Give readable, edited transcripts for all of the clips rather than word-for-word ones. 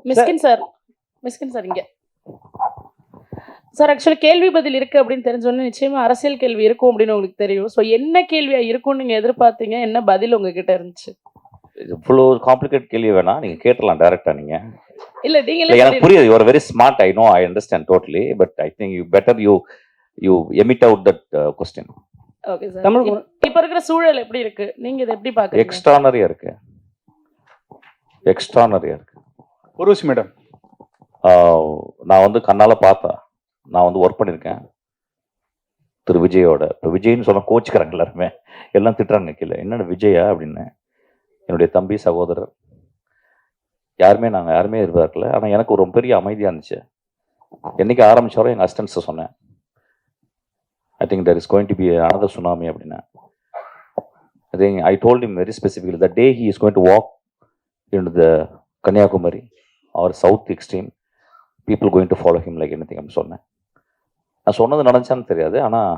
மிஸ்கின் sir இங்க sir actually கேள்வி பதில் இருக்கு அப்படின்னு தெரிஞ்சோன்னு நிச்சயமா அரசியல் கேள்வி இருக்கும் அப்படின்னு உங்களுக்கு தெரியும். ஸோ என்ன கேள்வியா இருக்கும்னு நீங்க எதிர்பார்த்தீங்க, என்ன பதில் உங்ககிட்ட இருந்துச்சு? இவ்வளோ காம்ப்ளிகேட் கேள்வி வேணா நீங்க கேட்டலாம் டைரக்டா. நீங்க இல்ல நீங்களே எனக்கு புரியுது, you are very smart, I know, I understand totally, but I think you better you emit out that question. Okay sir. Tamil இப்ப இருக்கிற சூழல் எப்படி இருக்கு, நீங்க இதை எப்படி பாக்குறீங்க? எக்ஸ்ட்ரானரியா இருக்கு, எக்ஸ்ட்ரானரியா இருக்கு. உருவசி மேடம், நான் வந்து கண்ணால பார்த்தேன், நான் வந்து ஒர்க் பண்ணியிருக்கேன் திரு விஜயோட. இப்போ விஜய்னு சொன்னால் கோச்சுக்கிறாங்க எல்லாருமே, எல்லாம் திட்டுறாங்க கீழே, என்னென்ன விஜயா அப்படின்னு. என்னுடைய தம்பி சகோதரர் நாங்கள் யாருமே எதிர்பார்க்கல. ஆனால் எனக்கு ஒரு பெரிய அமைதியாக இருந்துச்சு. என்னைக்கு ஆரம்பித்தாரோ எங்கள் அசிஸ்டன்ஸை சொன்னேன், I think there is going to be another tsunami அப்படின்னு. I think I told him very specifically the day he is going to walk in the Kanyakumari or south extreme, people going to follow him like anything அப்படின்னு சொன்னேன். நான் சொன்னது நடந்துச்சான்னு தெரியாது, ஆனால்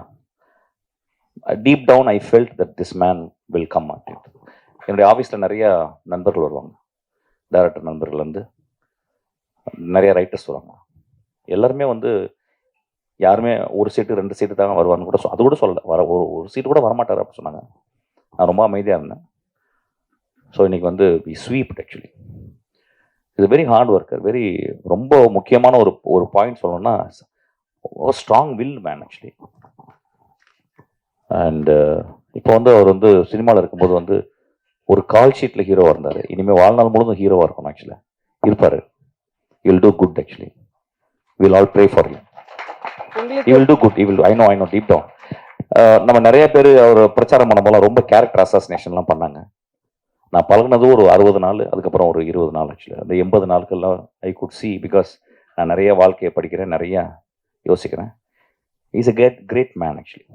deep down I felt that this man will come அப்படின்ட்டு. என்னுடைய ஆஃபீஸில் நிறையா நண்பர்கள் வருவாங்க, டைரக்டர் நண்பர்கள் வந்து நிறைய ரைட்டர்ஸ் வருவாங்க. எல்லாருமே வந்து யாருமே ஒரு சீட்டு 2 சீட்டு தாங்க வருவான்னு கூட அது கூட சொல்லலை, ஒரு சீட்டு கூட வரமாட்டார் அப்படின்னு சொன்னாங்க. நான் ரொம்ப அமைதியாக இருந்தேன். ஸோ இன்னைக்கு வந்து வி ஸ்வீப்ட் ஆக்சுவலி. இது வெரி ஹார்ட் ஒர்க்கர், ரொம்ப முக்கியமான ஒரு பாயிண்ட் சொல்லணும்னா strong will man actually. And இப்போ வந்து அவர் வந்து சினிமாவில் இருக்கும்போது வந்து ஒரு கால் ஷீட்டில் ஹீரோவாக இருந்தார். இனிமேல் வாழ்நாள் முழுவதும் ஹீரோவாக இருக்கணும் ஆக்சுவலாக இருப்பார். You will do good actually, will all pray for you, you will do good, you will, I know deep down. நம்ம நிறைய பேர் அவர் பிரச்சாரம் பண்ண போலாம் ரொம்ப கேரக்டர் அசாசினேஷன்லாம் பண்ணாங்க. நான் பழகினது ஒரு 60 நாள், அதுக்கப்புறம் ஒரு 20 நாள் ஆக்சுவலி. அந்த 80 நாட்கள்லாம் ஐ குட் சி, பிகாஸ் நான் நிறைய வாழ்க்கையை படிக்கிறேன், நிறையா யோசிக்கிறேன். Is a great man actually,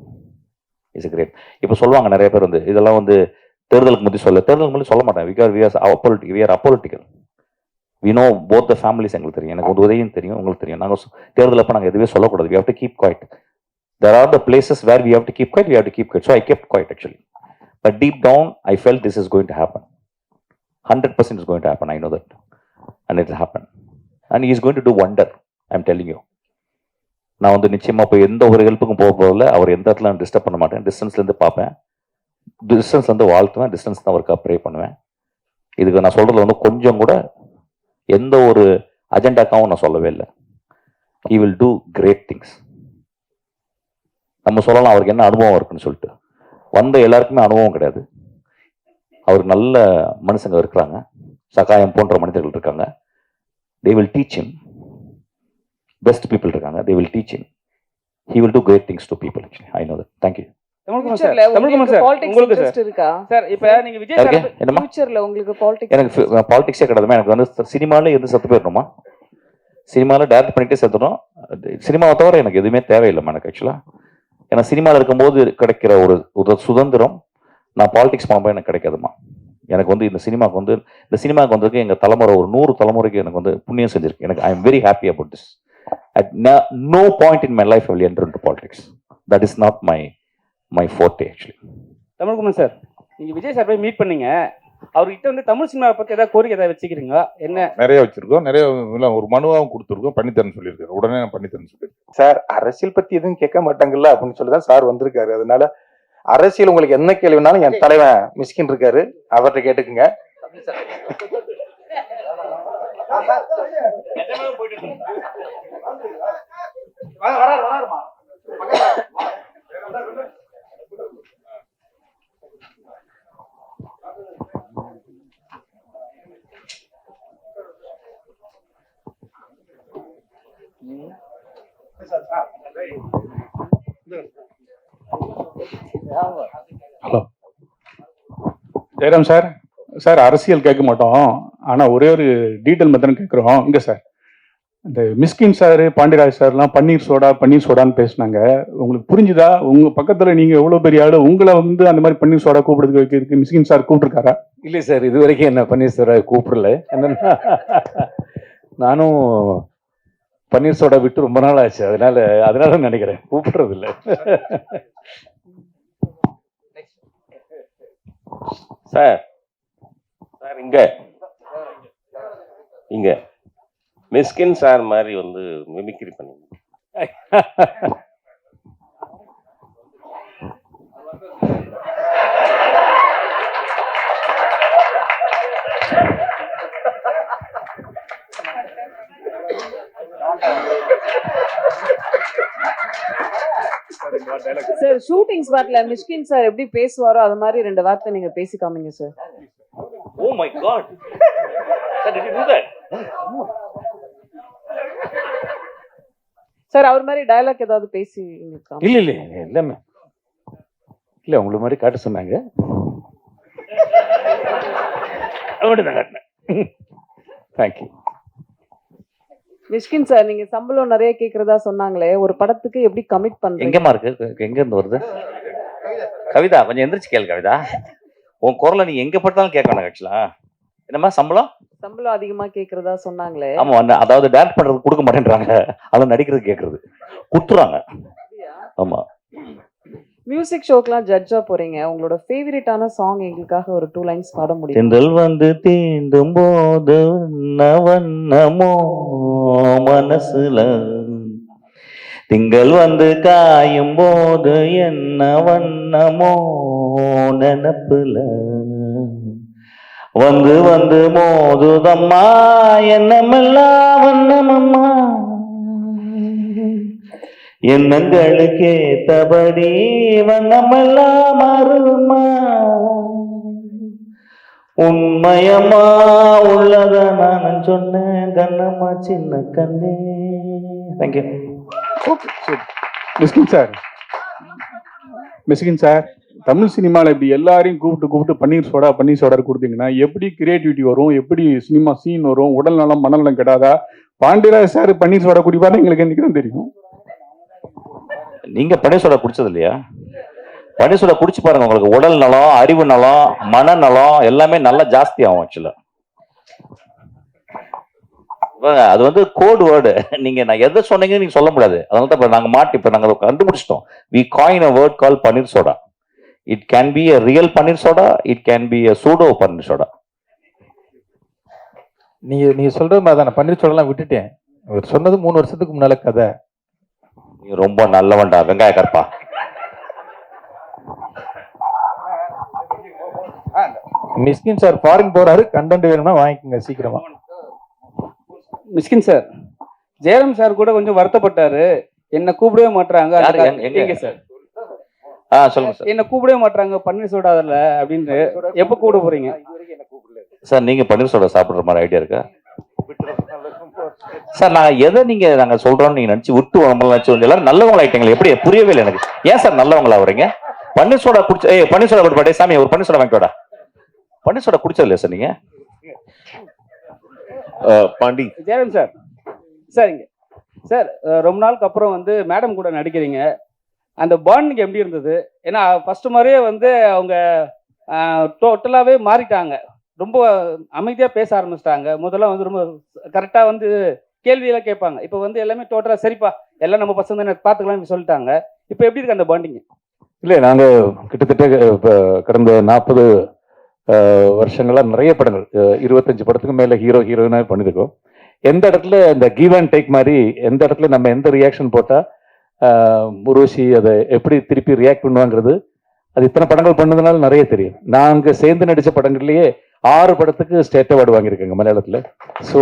is a great. இப்போ சொல்லுவாங்க நிறைய பேர் வந்து இதெல்லாம் வந்து தேர்தலுக்கு முந்தி தேர்தலுக்கு முந்தி சொல்ல மாட்டேன், because we are apolitical. We know both the families. எங்களுக்கு தெரியும், எனக்கு ஒரு உதயம் தெரியும், உங்களுக்கு தெரியும். நாங்கள் தேர்தல் அப்போ நாங்கள் எதுவே சொல்லக்கூடாது, we have to keep quiet. There are the places where we have to keep quiet, we have to keep quiet. So I kept quiet actually. But deep down, I felt this is going to happen. 100% is going to happen, I know that. And it will happen. And he is going to do wonder, I'm telling you. நான் வந்து நிச்சயமாக போய் எந்த ஒரு ஹெல்ப்புக்கும் போக போகல. அவர் எந்த இடத்துல நான் டிஸ்டர்ப் பண்ண மாட்டேன், டிஸ்டன்ஸ்லேருந்து பார்ப்பேன், டிஸ்டன்ஸ்லேருந்து வாழ்த்துவேன், டிஸ்டன்ஸ் தான் அவருக்கு ப்ரே பண்ணுவேன். இதுக்கு நான் சொல்கிறதுல வந்து கொஞ்சம் கூட எந்த ஒரு அஜெண்டாக்காவும் நான் சொல்லவே இல்லை. He will do great things. நம்ம சொல்லலாம் அவருக்கு என்ன அனுபவம் இருக்குன்னு சொல்லிட்டு, வந்த எல்லாருக்குமே அனுபவம் கிடையாது. அவருக்கு நல்ல மனுஷங்க இருக்கிறாங்க, சகாயம் போன்ற மனிதர்கள் இருக்காங்க. they will teach him, best people இருக்காங்க, they will teach him, he will do great things to people actually, I know that. Thank you. Tamilkumar sir, உங்களுக்கு இன்ட்ரெஸ்ட் இருக்கா சார்? இப்போ நீங்க விஜய் சார் ஃபியூச்சர்ல உங்களுக்கு பாலிடிக்ஸ்? எனக்கு பாலிடிக்ஸே கிடையாதுமா. எனக்கு வந்து சினிமாவில் இருந்து செத்து போயிடணுமா, சினிமாவில் டேரக்ட் பண்ணிட்டே செத்துடும். சினிமாவை தவிர எனக்கு எதுவுமே தேவையில்லைம்மா எனக்கு ஆக்சுவலாக. ஏன்னா சினிமாவில் இருக்கும்போது கிடைக்கிற ஒரு சுதந்திரம் நான் பாலிடிக்ஸ் பண்ணும்போது எனக்கு கிடைக்காதுமா. எனக்கு வந்து இந்த சினிமாவுக்கு வந்ததுக்கு எங்கள் தலைமுறை ஒரு 100 தலைமுறைக்கு எனக்கு வந்து புண்ணியம் செஞ்சிருக்கு. எனக்கு I am very happy about this. At no point in my life I will enter into politics. That is not my forte actually. Tamilkumar sir, நீங்கள் விஜய் சார் போய் மீட் பண்ணீங்க, அவர்கிட்ட வந்து தமிழ் சினிமாவை பற்றி ஏதாவது கோரிக்கை ஏதாவது வச்சுக்கிறீங்களா? என்ன நிறைய வச்சிருக்கோம், நிறைய ஒரு மனுவாகவும் கொடுத்துருக்கோம், பண்ணித்தரேன்னு சொல்லியிருக்காரு. உடனே நான் பண்ணித்தரேன்னு சொல்லியிருக்கேன். சார் அரசியல் பத்தி எதுவும் கேட்க மாட்டாங்கல்ல அப்படின்னு சொல்லிதான் சார் வந்திருக்காரு. அதனால அரசியல் உங்களுக்கு என்ன கேள்வினாலும் என் தலைவன் மிஸ்கின் இருக்காரு, அவர்கிட்ட கேட்டுக்குங்க. Hello Jayaram sir. சார் அரசியல் கேட்க மாட்டோம், ஆனா ஒரே ஒரு டீட்டெயில் மட்டும் கேட்குறோம். இங்க சார், இந்த மிஸ்கின் சார், பாண்டியராஜ் சார்லாம் பன்னீர் சோடான்னு பேசினாங்க. உங்களுக்கு புரிஞ்சுதா? உங்க பக்கத்துல நீங்க எவ்வளவு பெரிய ஆளு, உங்களை வந்து அந்த மாதிரி பன்னீர் சோடா கூப்பிடுறதுக்கு வைக்கிறதுக்கு மிஸ்கின் சார் கூப்பிட்டுருக்காரா? இல்லை சார், இது வரைக்கும் என்ன பன்னீர் சோடா கூப்பிடல. நானும் பன்னீர் சோடா விட்டு ரொம்ப நாள் ஆச்சு, அதனால நினைக்கிறேன் கூப்பிடுறது இல்லை. சார் இங்க மிஸ்கின் சார் மாதிரி வந்து மிமிக்ரி பண்ணி சார் ஷூட்டிங் ஸ்பாட்ல மிஷ்கின் சார் எப்படி பேசுவாரோ அது மாதிரி 2 வார்த்தை நீங்க பேசி காமிங்க sir. Oh my God sir did you do that sir அவர் மாதிரி டயலாக் ஏதாவது பேசி காமிங்க. இல்லை இல்லை எல்லாமே இல்லை உங்களுக்கு மாதிரி காட்ட சொன்னாங்க அப்படிதான் காட்டினேன். தேங்க்யூ. மிஷ்கின் சார் நீங்க சம்பளம் நிறைய கேக்குறதா சொன்னாங்களே, ஒரு படத்துக்கு எப்படி கமிட் பண்றீங்க? எங்கம்மா இருக்கு எங்க இருந்து வருது கவிதா கொஞ்சம் எந்திரிச்சு கேளு கவிதா உன் குரலை நீ எங்க பட்டாலும் கேட்கணும் ஆக்சுவலா என்னம்மா சம்பளம் அதிகமா கேக்குறதா சொன்னாங்களே. ஆமா அதாவது டைரக்ட் பண்றது கொடுக்க மாட்டேன்றாங்க அதான் நடிக்கிறது கேட்கறது குத்துறாங்க. ஆமா மியூசிக் ஷோக்கெல்லாம் ஜட்ஜா போறீங்க, உங்களோட ஃபேவரட்டான சாங் எங்களுக்காக ஒரு 2 லைன்ஸ் பாட முடியும்? தென்றல் வந்து தீண்டும் போது வண்ணமோ மனசுல திங்கள் வந்து காயும் போது என்ன வண்ணமோ நினப்புல வந்து வந்து மோதுதம்மா என்னமெல்லாம் வண்ணமம்மா எண்ணங்களுக்கு ஏத்தபடி வண்ணமெல்லாம் மாறுமா உண்மையம்மா உள்ளத நான் சொன்னேன் கண்ணம்மா சின்ன கண்ணே. தேங்க்யூ. மிஸ்கின் சார் தமிழ் சினிமாவில் இப்படி எல்லாரையும் கூப்பிட்டு பன்னீர் சோடா கொடுத்தீங்கன்னா எப்படி கிரியேட்டிவிட்டி வரும், எப்படி சினிமா சீன் வரும், உடல் நலம் மனநலம் கெடாதா? பாண்டியராஜ் சார் பன்னீர் சோடா குடிப்பாரு எங்களுக்கு இன்னைக்கு தான் தெரியும். நீங்க பன்னீர் சோடா குடிச்சது இல்லையா? பன்னீர் சோடா குடிச்சு பாருங்க, உங்களுக்கு உடல் நலம் அறிவு நலம் மனநலம் எல்லாமே நல்லா ஜாஸ்தி ஆகும். ஆக்சுவலா அது வந்து கோட் வேர்டு. நீங்க நான் எதை சொன்னீங்கன்னு நீங்க சொல்ல முடியாது. அதனால தான் இப்ப நாங்க கண்டுபிடிச்சிட்டோம். We coin a word called paneer soda. It can be a real paneer soda, it can be a pseudo paneer soda. நீங்க சொல்ற மாதிரி தான் பன்னீர் சோடெல்லாம் விட்டுட்டேன். அவர் சொன்னது 3 வருஷத்துக்கு முன்னால கதை. நீ ரொம்ப நல்லவன்டா வெங்காய கற்பா. மிஸ்கின் சார் ஃபாரின் போறாரு, கண்டென்ட் வேணும்னா வாங்கிக்கோங்க சீக்கிரமா. மிஸ்கின் சார் ஜெயராம் சார் கூட கொஞ்சம் வருத்தப்பட்டாரு, என்ன கூப்பிடவே மாட்டாங்க. எங்க சார் சொல்லுங்க சார். என்ன கூப்பிடவே மாட்டாங்க பன்னீர் சோடா அதில் அப்படின்னு. எப்போ கூப்பிட போறீங்க சார்? நீங்க பன்னீர் சோடா சாப்பிடுற மாதிரி ஐடியா இருக்கா சார்? நாங்க சொல்றோம் நீங்க நினைச்சு விட்டு நினைச்சு எல்லாரும் நல்லவங்களா ஆயிட்டீங்களா? எப்படி புரியவே இல்லை எனக்கு. ஏன் சார் நல்லவங்களா வரீங்க? பன்னீர் சோடா குடிச்சு பன்னீர் சோடா கொடுப்பாட்டே சாமி ஒரு பன்னீர் சோடா வாங்கிக்கோடா. பன்னீர் சோடா குடிச்சது இல்லையா சார் நீங்க? பாண்டி ஜெயராம் சார் சரிங்க சார், ரொம்ப நாளுக்கு அப்புறம் வந்து மேடம் கூட நடிக்கிறீங்க, அந்த பாண்டிங் எப்படி இருந்தது? ஏன்னா ஃபர்ஸ்ட் மாதிரியே வந்து அவங்க டோட்டலாகவே மாறிட்டாங்க, ரொம்ப அமைதியாக பேச ஆரம்பிச்சிட்டாங்க. முதல்ல வந்து ரொம்ப கரெக்டாக வந்து கேள்வியெல்லாம் கேட்பாங்க. இப்போ வந்து எல்லாமே டோட்டலாக சரிப்பா எல்லாம் நம்ம பசங்க தானே பார்த்துக்கலாம்னு சொல்லிட்டாங்க. இப்போ எப்படி இருக்கு அந்த பாண்டிங்? இல்லை நாங்கள் கிட்டத்தட்ட இப்போ கடந்த 40 வருஷங்களாக நிறைய படங்கள் 25 படத்துக்கு மேலே ஹீரோயினாக பண்ணியிருக்கோம். எந்த இடத்துல இந்த கிவ் அண்ட் டேக் மாதிரி எந்த இடத்துல நம்ம எந்த ரியாக்ஷன் போட்டால் உருவசி அதை எப்படி திருப்பி ரியாக்ட் பண்ணுவாங்கிறது அது இத்தனை படங்கள் பண்ணதுனால நிறைய தெரியும். நாங்கள் சேர்ந்து நடித்த படங்கள்லேயே 6 படத்துக்கு ஸ்டேட் அவார்டு வாங்கியிருக்கேங்க மலையாளத்தில். ஸோ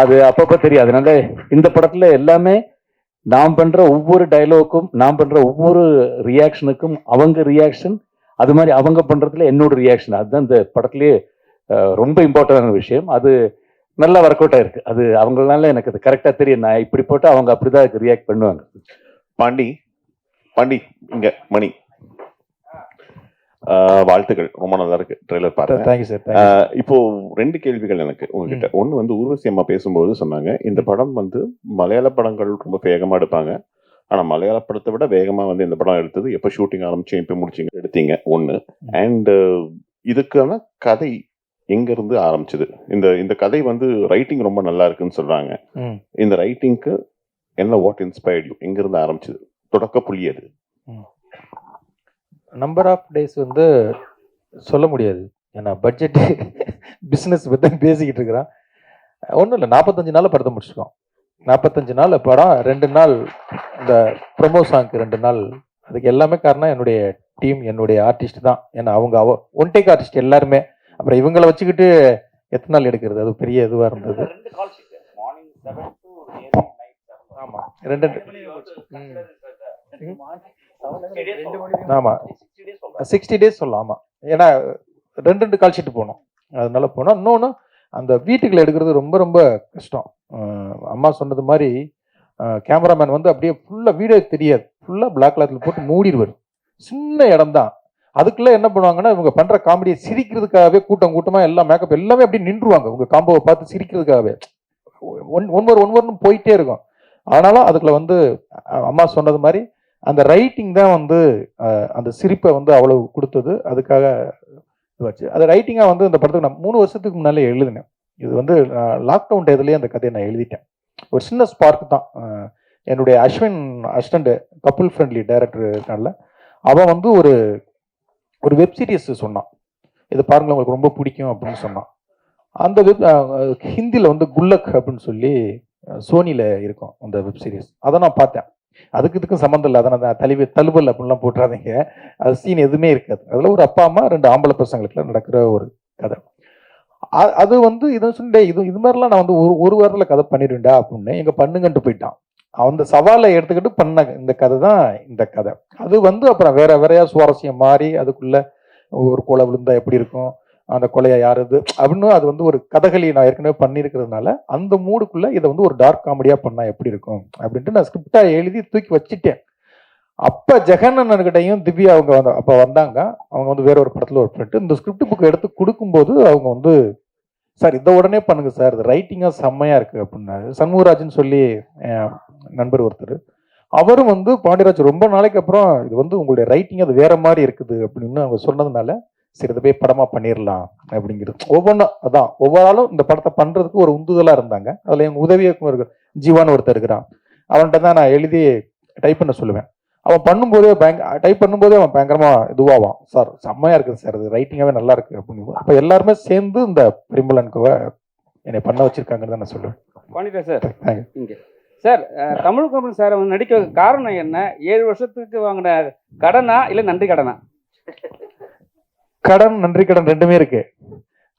அது அப்பப்போ தெரியும். அதனால இந்த படத்தில் எல்லாமே நாம் பண்ணுற ஒவ்வொரு டைலாக்கும் நாம் பண்ணுற ஒவ்வொரு ரியாக்ஷனுக்கும் அவங்க ரியாக்ஷன், அது மாதிரி அவங்க பண்ணுறதுல என்னோட ரியாக்ஷன், அதுதான் இந்த படத்துலேயே ரொம்ப இம்பார்ட்டண்டான விஷயம். அது நல்லா ஒர்க் அவுட் ஆயிருக்கு. அது அவங்களால எனக்கு அது கரெக்டாக தெரியும். நான் இப்படி போட்டு அவங்க அப்படிதான் ரியாக்ட் பண்ணுவாங்க. பாண்டி இங்க மணி வாழ்த்துக்கள், ரொம்ப நல்லா இருக்கு ட்ரெய்லர் பாருங்க. Thank you sir. இப்போ 2 கேள்விகள் எனக்கு உங்ககிட்ட. ஒன்று வந்து ஊர்வசி அம்மா பேசும்போது சொன்னாங்க இந்த படம் வந்து மலையாள படங்கள் ரொம்ப வேகமா எடுப்பாங்க, ஆனா மலையாள படத்தை விட வேகமா வந்து இந்த படம் எடுத்தது எப்போ ஷூட்டிங் ஆரம்பிச்சு எப்போ முடிச்சிங்க எடுத்தீங்க ஒன்று. அண்ட் இதுக்கான கதை எங்க இருந்து ஆரம்பிச்சது? இந்த கதை வந்து ரைட்டிங் ரொம்ப நல்லா இருக்குன்னு சொல்றாங்க. இந்த ரைட்டிங்க்கு என்ன வாட் இன்ஸ்பயர்ட் யூ? எங்க இருந்து ஆரம்பிச்சது? தொடக்க புள்ளி அது? நம்பர் ஆஃப் டேஸ் வந்து சொல்ல முடியாது, ஏன்னா பட்ஜெட் பிஸ்னஸ் பற்றி பேசிக்கிட்டு இருக்கிறான். ஒன்றும் இல்லை, 45 நாள் படத்தை முடிச்சிருக்கோம். 45 நாள் படம், 2 நாள் இந்த ப்ரொமோ சாங்க்கு 2 நாள். அதுக்கு எல்லாமே காரணம் என்னுடைய டீம், என்னுடைய ஆர்டிஸ்ட் தான். ஏன்னா அவங்க ஒன் டேக் ஆர்டிஸ்ட் எல்லாருமே. அப்புறம் இவங்களை வச்சுக்கிட்டு எத்தனை நாள் எடுக்கிறது, அது பெரிய இதுவாக இருந்தது. ஆமாம், 2 ஆமாம் 60 டேஸ் சொல்லலாம். ஆமாம், ஏன்னா 2 கால் ஷீட் போனோம், அதனால போனோம். இன்னொன்று, அந்த வீட்டுக்குள்ள எடுக்கிறது ரொம்ப ரொம்ப கஷ்டம். அம்மா சொன்னது மாதிரி கேமராமேன் வந்து அப்படியே ஃபுல்லாக வீடியோ தெரியாது, ஃபுல்லாக பிளாக் கிளாத்தில் போட்டு மூடிடுவார். சின்ன இடம் தான். அதுக்குள்ளே என்ன பண்ணுவாங்கன்னா, இவங்க பண்ணுற காமெடியை சிரிக்கிறதுக்காகவே கூட்டமாக எல்லாம் மேக்கப் எல்லாமே அப்படியே நின்றுவாங்க. உங்கள் காம்போவை பார்த்து சிரிக்கிறதுக்காகவே ஒன் போயிட்டே இருக்கும். ஆனாலும் அதுக்குள்ள வந்து அம்மா சொன்னது மாதிரி அந்த ரைட்டிங் தான் வந்து அந்த சிரிப்பை வந்து அவ்வளவு கொடுத்தது. அதுக்காக இதுவாச்சு. அது ரைட்டிங்காக வந்து இந்த படத்துக்கு நான் 3 வருஷத்துக்கு முன்னாலே எழுதினேன். இது வந்து லாக்டவுன் டயத்துலேயே அந்த கதையை நான் எழுதிட்டேன். ஒரு சின்ன ஸ்பார்க் தான். என்னுடைய அஸ்வின் அசிஸ்டண்ட், கப்புள் ஃப்ரெண்ட்லி டைரக்டர்னால அவன் வந்து ஒரு வெப் சீரிஸ் சொன்னான், இது பாருங்க உங்களுக்கு ரொம்ப பிடிக்கும் அப்படின்னு சொன்னான். அந்த ஹிந்தியில் வந்து குல்லக் அப்படின்னு சொல்லி சோனியில் இருக்கும் அந்த வெப் சீரிஸ். அதை நான் பார்த்தேன். இதுக்கும் சம்மந்தம் இல்லை, அதை நான் தழுவல் அப்படின்லாம் போட்டுறாதீங்க. அது சீன் எதுவுமே இருக்காது. அதில் ஒரு அப்பா அம்மா 2 ஆம்பளை பசங்களுக்குள்ள நடக்கிற ஒரு கதை. அது வந்து இதை சொல்லி இது மாதிரிலாம் நான் வந்து ஒரு வாரத்தில் கதை பண்ணிடுவேன்டா அப்படின்னு எங்கள் பண்ணுங்கன்ட்டு போயிட்டான். அந்த சவாலை எடுத்துக்கிட்டு பண்ண இந்த கதை தான் இந்த கதை. அது வந்து அப்புறம் வேறையா சுவாரஸ்யம் மாறி அதுக்குள்ள ஒரு கொலை விழுந்தா எப்படி இருக்கும், அந்த கொலையை யாருது அப்படின்னு அது வந்து ஒரு கதைகளி நான் ஏற்கனவே பண்ணியிருக்கிறதுனால அந்த மூடுக்குள்ள இதை வந்து ஒரு டார்க் காமெடியாக பண்ணால் எப்படி இருக்கும் அப்படின்ட்டு நான் ஸ்கிரிப்டாக எழுதி தூக்கி வச்சுட்டேன். அப்போ ஜெகனன்கிட்டையும் திவ்யா அவங்க அப்போ வந்தாங்க. அவங்க வந்து வேற ஒரு படத்தில் ஒரு ஃப்ரெண்டு. இந்த ஸ்கிரிப்ட் புக் எடுத்து கொடுக்கும்போது அவங்க வந்து, சார் இதை உடனே பண்ணுங்க சார், இது ரைட்டிங்காக செம்மையாக இருக்குது அப்படின்னாரு. சண்முகராஜன் சொல்லி நண்பர் ஒருத்தர், அவரும் வந்து பாண்டியராஜ் ரொம்ப நாளைக்கு அப்புறம் இது வந்து உங்களுடைய ரைட்டிங் அது வேற மாதிரி இருக்குது அப்படின்னு அவங்க சொன்னதுனால சரி இதை போய் படமாக பண்ணிடலாம் அப்படிங்கிறது. ஒவ்வொரு ஆளும் இந்த படத்தை பண்ணுறதுக்கு ஒரு உந்துதலாக இருந்தாங்க. அதில் எங்கள் உதவி இயக்குனர் ஜீவான்னு ஒருத்தர் இருக்கிறான். அவன்கிட்ட தான் நான் எழுதி டைப் பண்ண சொல்லுவேன். அவன் பண்ணும்போதே டைப் பண்ணும்போதே அவன் பயங்கரமாக இதுவாவான், சார் செம்மையாக இருக்குது சார், இது ரைட்டிங்காகவே நல்லா இருக்குது அப்படின்னு. அப்போ எல்லாருமே சேர்ந்து இந்த பிரிம்பலன்கோவை என்னை பண்ண வச்சிருக்காங்கன்னு தான் நான் சொல்லுவேன். பாண்டியராஜ் சார், இங்கே சார் தமிழ் கமல் சாரை வந்து நடிக்க காரணம் என்ன? 7 வருஷத்துக்கு வாங்கின கடனா இல்லை நன்றி கடனா? கடன் நன்றி கடன் ரெண்டுமே இருக்கு.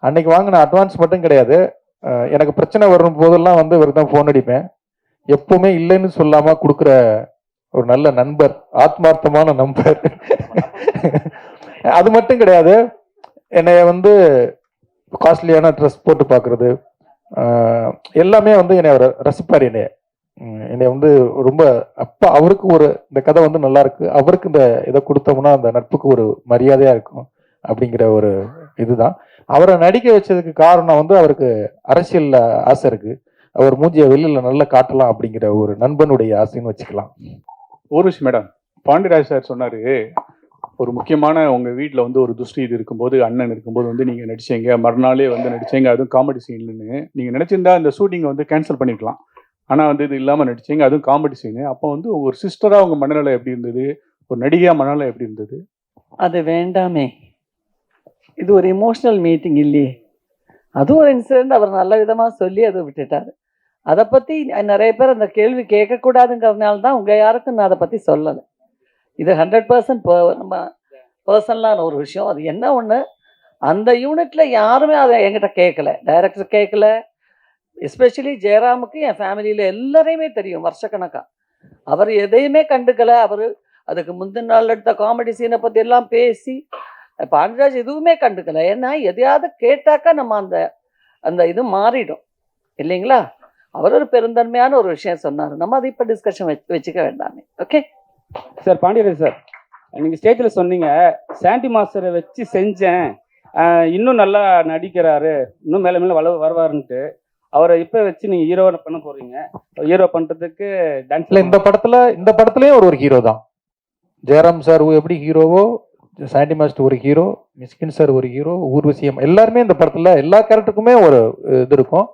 அன்னைக்கு வாங்கின அட்வான்ஸ் மட்டும் கிடையாது. எனக்கு பிரச்சனை வரும் போதெல்லாம் வந்து இவருக்கு தான் ஃபோன் அடிப்பேன். எப்பவுமே இல்லைன்னு சொல்லாம கொடுக்குற ஒரு நல்ல நண்பர், ஆத்மார்த்தமான நண்பர். அது மட்டும் கிடையாது, என்னைய வந்து காஸ்ட்லியான ட்ரெஸ் போட்டு பார்க்கறது எல்லாமே வந்து என்னை ரசிப்பார். என்னை வந்து ரொம்ப அப்பா அவருக்கு ஒரு இந்த கதை வந்து நல்லா இருக்கு, அவருக்கு இந்த இதை கொடுத்தோம்னா அந்த நட்புக்கு ஒரு மரியாதையா இருக்கும் அப்படிங்கிற ஒரு இதுதான். அவரை நடிக்க வச்சதுக்கு காரணம் வந்து அவருக்கு அரசியல்ல ஆசை இருக்கு, அவர் மூஞ்சிய வெளியில நல்லா காட்டலாம் அப்படிங்கிற ஒரு நண்பனுடைய ஆசைன்னு வச்சுக்கலாம். ஒரு விஷயம் மேடம், பாண்டியராஜ் சார் சொன்னாரு, ஒரு முக்கியமான உங்க வீட்டில் வந்து ஒரு துஷ்டி இது இருக்கும்போது, அண்ணன் இருக்கும்போது வந்து நீங்க நடிச்சீங்க, மறுநாளே வந்து நடிச்சீங்க, அதுவும் காமெடி சீன்லன்னு. நீங்க நினைச்சிருந்தா இந்த ஷூட்டிங்கை வந்து கேன்சல் பண்ணிருக்கலாம், ஆனா வந்து இது இல்லாம நடிச்சீங்க, அதுவும் காமெடி சீனு. அப்போ வந்து ஒரு சிஸ்டரா உங்க மனநிலை எப்படி இருந்தது, ஒரு நடிகையா மனநிலை எப்படி இருந்தது? அது வேண்டாமே, இது ஒரு இமோஷனல் மீட்டிங் இல்லையே. அது ஒரு இன்சிடென்ட், அவர் நல்ல விதமாக சொல்லி அதை விட்டுட்டார். அதை பற்றி நிறைய பேர் அந்த கேள்வி கேட்கக்கூடாதுங்கிறதுனால தான் உங்கள் யாருக்கும் நான் அதை பற்றி சொல்லலை. இது 100% நம்ம பர்சனலான ஒரு விஷயம். அது என்ன ஒன்று, அந்த யூனிட்டில் யாருமே அதை என்கிட்ட கேட்கல, டைரக்டர் கேட்கல. எஸ்பெஷலி ஜெயராமுக்கு என் ஃபேமிலியில் எல்லாரையுமே தெரியும் வருஷக்கணக்காக. அவர் எதையுமே கண்டுக்கலை. அவர் அதுக்கு முந்தின நாள் எடுத்த காமெடி சீனை பற்றி எல்லாம் பேசி பாண்டியராஜ் எதுவுமே கண்டுக்கலை. ஏன்னா எதையாவது கேட்டாக்கா நம்ம அந்த இது மாறிடும் இல்லைங்களா. அவர் ஒரு பெருந்தன்மையான ஒரு விஷயம் சொன்னார், நம்ம அதை இப்போ டிஸ்கஷன் வச்சுக்க வேண்டாமே. ஓகே சார், பாண்டியராஜ் சார், நீங்கள் ஸ்டேஜில் சொன்னீங்க சாண்டி மாஸ்டரை வச்சு செஞ்சேன், இன்னும் நல்லா நடிக்கிறாரு, இன்னும் மேலே மேலே வருவாருன்ட்டு. அவரை இப்போ வச்சு நீங்கள் ஹீரோ பண்ண போறீங்க. ஹீரோ பண்ணுறதுக்கு டான்ஸ் இந்த படத்துலேயும் ஒரு ஹீரோ தான். ஜெயராம் சார் எப்படி ஹீரோவோ, சாண்டி மாஸ்டர் ஒரு ஹீரோ, மிஸ்கின் சார் ஒரு ஹீரோ, ஊர்வசியம் எல்லாருமே இந்த படத்துல எல்லா கேரக்டருக்குமே ஒரு இது இருக்கும்.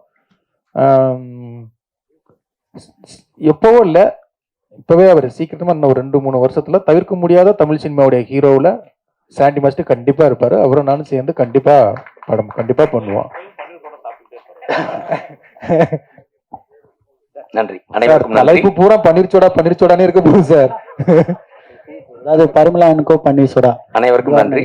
எப்பவோ இல்லை, இப்பவே அவர் சீக்கிரமா இன்னும் ஒரு 2-3 வருஷத்துல தவிர்க்க முடியாத தமிழ் சினிமாவுடைய ஹீரோவில் சாண்டி மாஸ்டர் கண்டிப்பா இருப்பாரு. அவரும் நானும் சேர்ந்து கண்டிப்பா படம் கண்டிப்பா பண்ணுவோம். நன்றி சார் அனைவருக்கும் நன்றி. தலைப்பு பூரா பன்னீர் சோடானே இருக்க போகுது சார். அதாவது பரிமளா எனக்கோ பன்னீர் சோடா அனைவருக்கும் நன்றி.